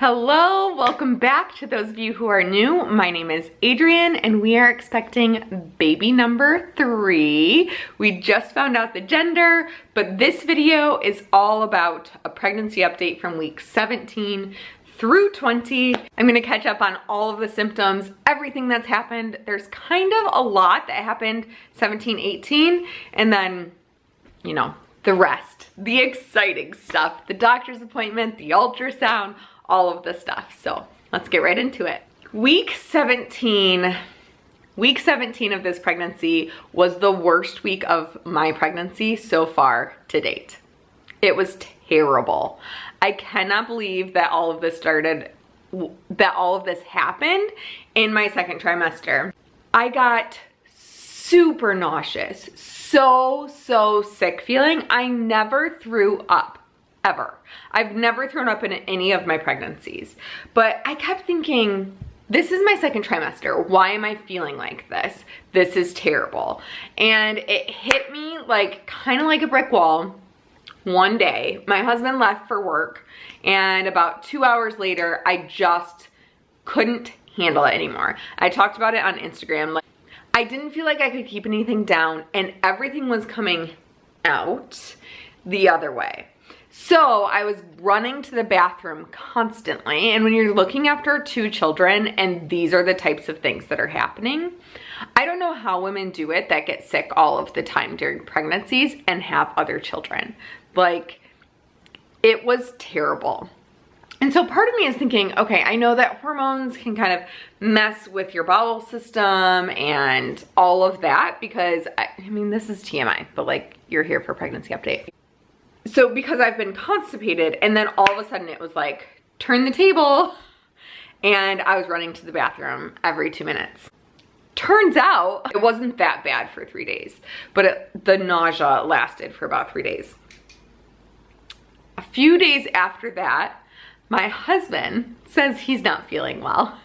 Hello, welcome back to those of you who are new. My name is Adrienne and we are expecting baby number 3. We just found out the gender, but this video is all about a pregnancy update from week 17 through 20. I'm gonna catch up on all of the symptoms, everything that's happened. There's kind of a lot that happened 17, 18, and then, you know, the rest, the exciting stuff, the doctor's appointment, the ultrasound, all of the stuff. So let's get right into it. Week 17 of this pregnancy was the worst week of my pregnancy so far to date. It was terrible. I cannot believe that all of this happened in my second trimester. I got super nauseous, so sick feeling. I never threw up. Ever. I've never thrown up in any of my pregnancies, but I kept thinking, this is my second trimester. Why am I feeling like this? This is terrible. And it hit me like kind of like a brick wall one day. My husband left for work and about 2 hours later, I just couldn't handle it anymore. I talked about it on Instagram. Like, I didn't feel like I could keep anything down and everything was coming out the other way. So I was running to the bathroom constantly, and when you're looking after 2 children and these are the types of things that are happening, I don't know how women do it that get sick all of the time during pregnancies and have other children. Like, it was terrible. And so part of me is thinking, okay, I know that hormones can kind of mess with your bowel system and all of that because, I mean, this is TMI, but like, you're here for pregnancy update. So because I've been constipated and then all of a sudden it was like, turn the table, and I was running to the bathroom every 2 minutes. Turns out it wasn't that bad for 3 days, but the nausea lasted for about 3 days. A few days after that, my husband says he's not feeling well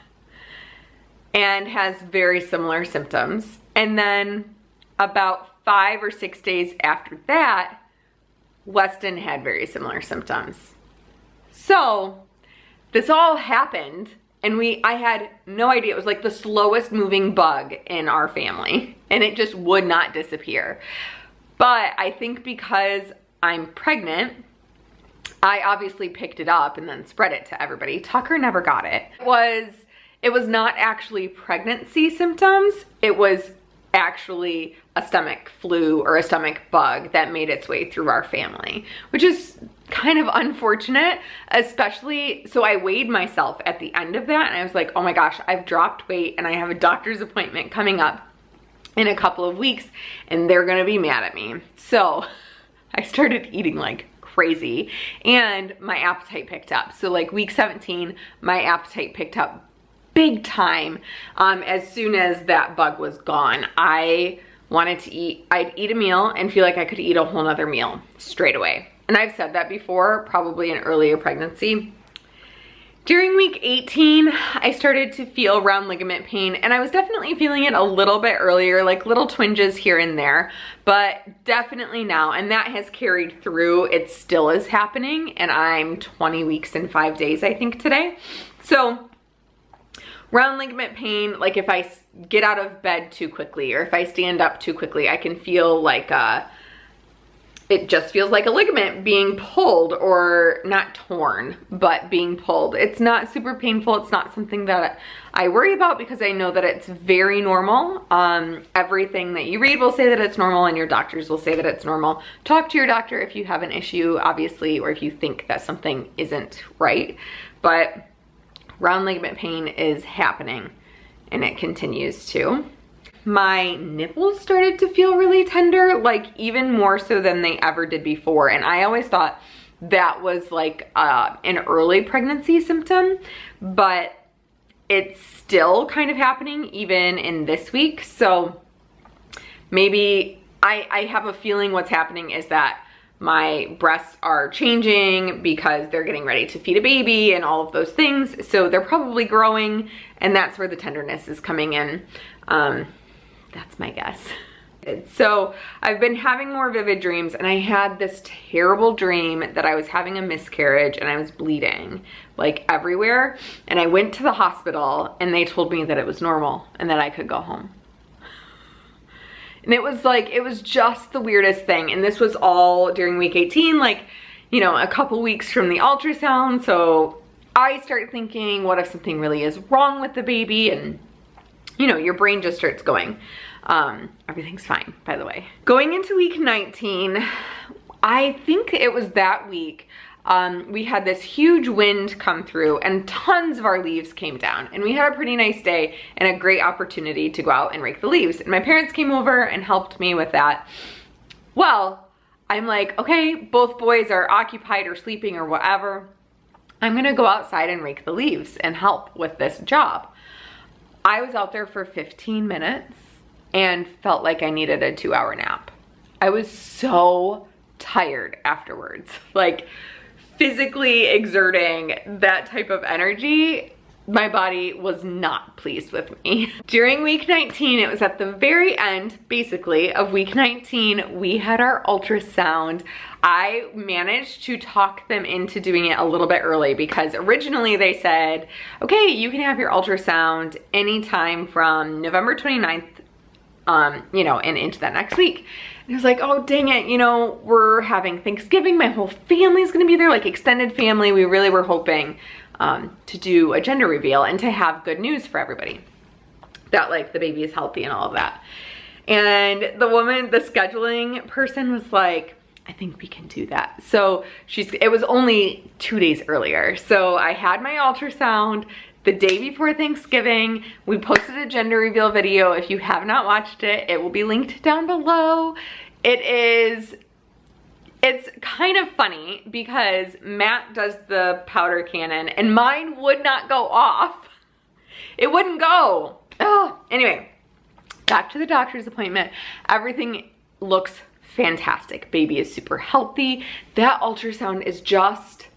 and has very similar symptoms. And then about 5 or 6 days after that, Weston had very similar symptoms. So this all happened and I had no idea. It was like the slowest moving bug in our family and it just would not disappear. But I think because I'm pregnant, I obviously picked it up and then spread it to everybody. Tucker never got it. It was not actually pregnancy symptoms. It was actually a stomach flu or a stomach bug that made its way through our family, which is kind of unfortunate, especially, so I weighed myself at the end of that and I was like, oh my gosh, I've dropped weight and I have a doctor's appointment coming up in a couple of weeks and they're gonna be mad at me. So I started eating like crazy and my appetite picked up. So like week 17, my appetite picked up big time. As soon as that bug was gone, I wanted to eat. I'd eat a meal and feel like I could eat a whole nother meal straight away. And I've said that before, probably in earlier pregnancy. During week 18, I started to feel round ligament pain and I was definitely feeling it a little bit earlier, like little twinges here and there, but definitely now, and that has carried through. It still is happening and I'm 20 weeks and 5 days, I think, today. So round ligament pain, like if I get out of bed too quickly or if I stand up too quickly, I can feel like it just feels like a ligament being pulled, or not torn, but being pulled. It's not super painful. It's not something that I worry about because I know that it's very normal. Everything that you read will say that it's normal and your doctors will say that it's normal. Talk to your doctor if you have an issue, obviously, or if you think that something isn't right. But round ligament pain is happening and it continues to. My nipples started to feel really tender, like even more so than they ever did before. And I always thought that was like an early pregnancy symptom, but it's still kind of happening even in this week. So maybe I have a feeling what's happening is that my breasts are changing because they're getting ready to feed a baby and all of those things. So they're probably growing and that's where the tenderness is coming in. That's my guess. So I've been having more vivid dreams, and I had this terrible dream that I was having a miscarriage and I was bleeding like everywhere. And I went to the hospital and they told me that it was normal and that I could go home. And it was just the weirdest thing. And this was all during week 18, like, you know, a couple weeks from the ultrasound. So I start thinking, what if something really is wrong with the baby? And, you know, your brain just starts going. Everything's fine, by the way. Going into week 19, I think it was that week, we had this huge wind come through and tons of our leaves came down, and we had a pretty nice day and a great opportunity to go out and rake the leaves. And my parents came over and helped me with that. Well, I'm like, okay, both boys are occupied or sleeping or whatever. I'm gonna go outside and rake the leaves and help with this job. I was out there for 15 minutes and felt like I needed a 2-hour nap. I was so tired afterwards. Like, physically exerting that type of energy, my body was not pleased with me. During week 19, it was at the very end, basically, of week 19, we had our ultrasound. I managed to talk them into doing it a little bit early because originally they said, okay, you can have your ultrasound anytime from November 29th, you know, and into that next week. And I was like, oh, dang it, you know, we're having Thanksgiving. My whole family's gonna be there, like extended family. We really were hoping to do a gender reveal and to have good news for everybody. That like the baby is healthy and all of that. And the woman, the scheduling person was like, I think we can do that. So it was only 2 days earlier. So I had my ultrasound the day before Thanksgiving. We posted a gender reveal video. If you have not watched it, it will be linked down below. It's kind of funny because Matt does the powder cannon and mine would not go off. It wouldn't go. Oh, anyway, back to the doctor's appointment. Everything looks fantastic. Baby is super healthy. That ultrasound is just,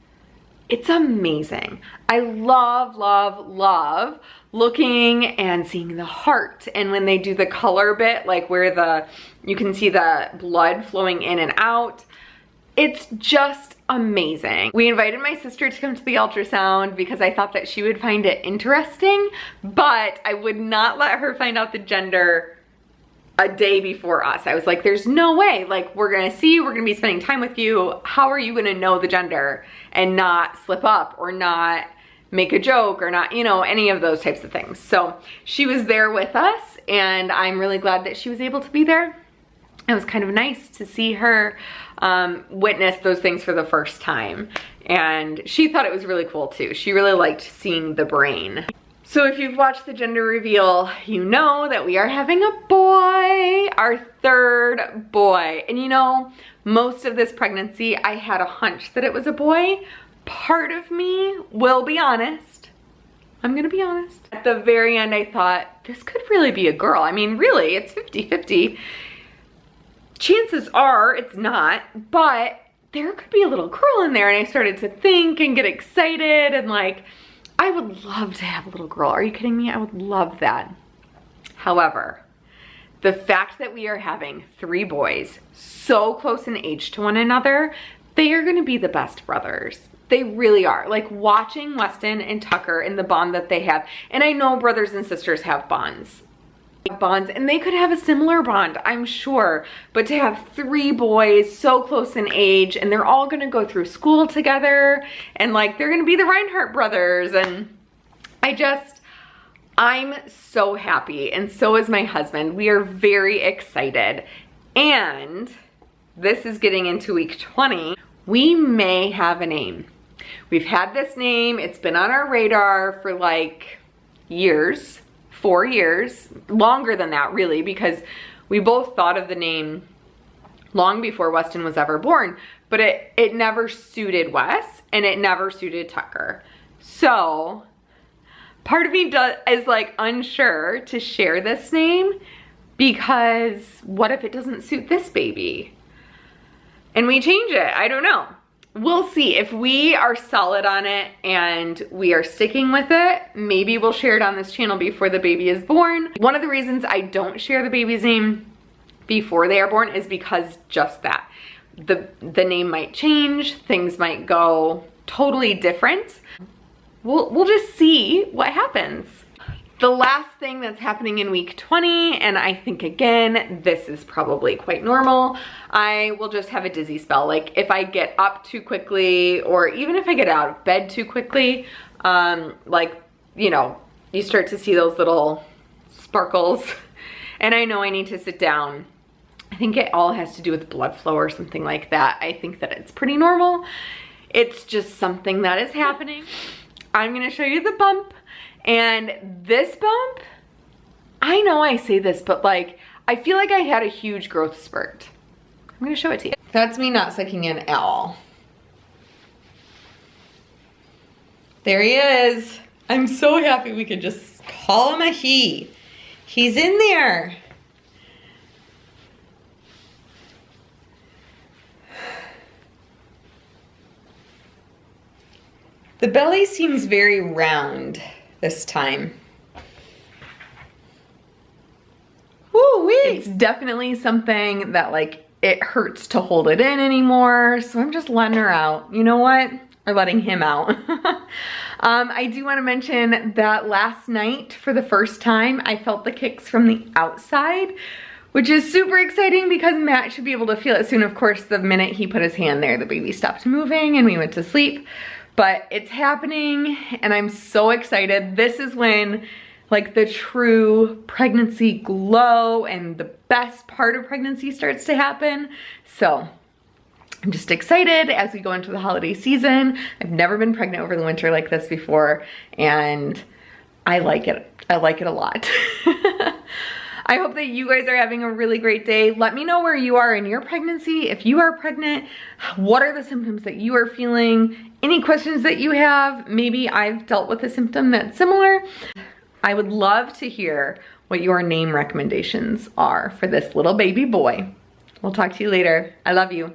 it's amazing. I love, love, love looking and seeing the heart. And when they do the color bit, like where you can see the blood flowing in and out, it's just amazing. We invited my sister to come to the ultrasound because I thought that she would find it interesting, but I would not let her find out the gender a day before us. I was like, there's no way, like we're gonna see you, we're gonna be spending time with you. How are you gonna know the gender and not slip up or not make a joke or not, you know, any of those types of things. So she was there with us and I'm really glad that she was able to be there. It was kind of nice to see her witness those things for the first time. And she thought it was really cool too. She really liked seeing the brain. So if you've watched the gender reveal, you know that we are having a boy, our third boy. And you know, most of this pregnancy, I had a hunch that it was a boy. Part of me will be honest. I'm gonna be honest. At the very end, I thought, this could really be a girl. I mean, really, it's 50-50. Chances are it's not, but there could be a little girl in there. And I started to think and get excited and like, I would love to have a little girl. Are you kidding me? I would love that. However, the fact that we are having 3 boys so close in age to one another, they are gonna be the best brothers. They really are. Like watching Weston and Tucker and the bond that they have, and I know brothers and sisters have bonds and they could have a similar bond, I'm sure, but to have 3 boys so close in age and they're all gonna go through school together and like they're gonna be the Reinhardt brothers, and I'm so happy, and so is my husband. We are very excited, and this is getting into week 20. We may have a name. We've had this name, it's been on our radar for like years. 4 years, longer than that really, because we both thought of the name long before Weston was ever born, but it never suited Wes and it never suited Tucker. So part of me is like unsure to share this name because what if it doesn't suit this baby? And we change it, I don't know. We'll see. If we are solid on it and we are sticking with it, maybe we'll share it on this channel before the baby is born. One of the reasons I don't share the baby's name before they are born is because just that. The name might change, things might go totally different. We'll just see what happens. The last thing that's happening in week 20, and I think again, this is probably quite normal, I will just have a dizzy spell. Like if I get up too quickly, or even if I get out of bed too quickly, like, you know, you start to see those little sparkles, and I know I need to sit down. I think it all has to do with blood flow or something like that. I think that it's pretty normal. It's just something that is happening. I'm gonna show you the bump. And this bump, I know I say this, but like, I feel like I had a huge growth spurt. I'm gonna show it to you. That's me not sucking in at all. There he is. I'm so happy we could just call him a he. He's in there. The belly seems very round this time. Woo-wee. It's definitely something that like it hurts to hold it in anymore, so I'm just letting her out. You know what? Or letting him out. I do want to mention that last night, for the first time, I felt the kicks from the outside, which is super exciting because Matt should be able to feel it soon. Of course, the minute he put his hand there, the baby stopped moving and we went to sleep. But it's happening and I'm so excited. This is when like the true pregnancy glow and the best part of pregnancy starts to happen. So I'm just excited as we go into the holiday season. I've never been pregnant over the winter like this before and I like it. I like it a lot. I hope that you guys are having a really great day. Let me know where you are in your pregnancy. If you are pregnant, what are the symptoms that you are feeling? Any questions that you have? Maybe I've dealt with a symptom that's similar. I would love to hear what your name recommendations are for this little baby boy. We'll talk to you later. I love you.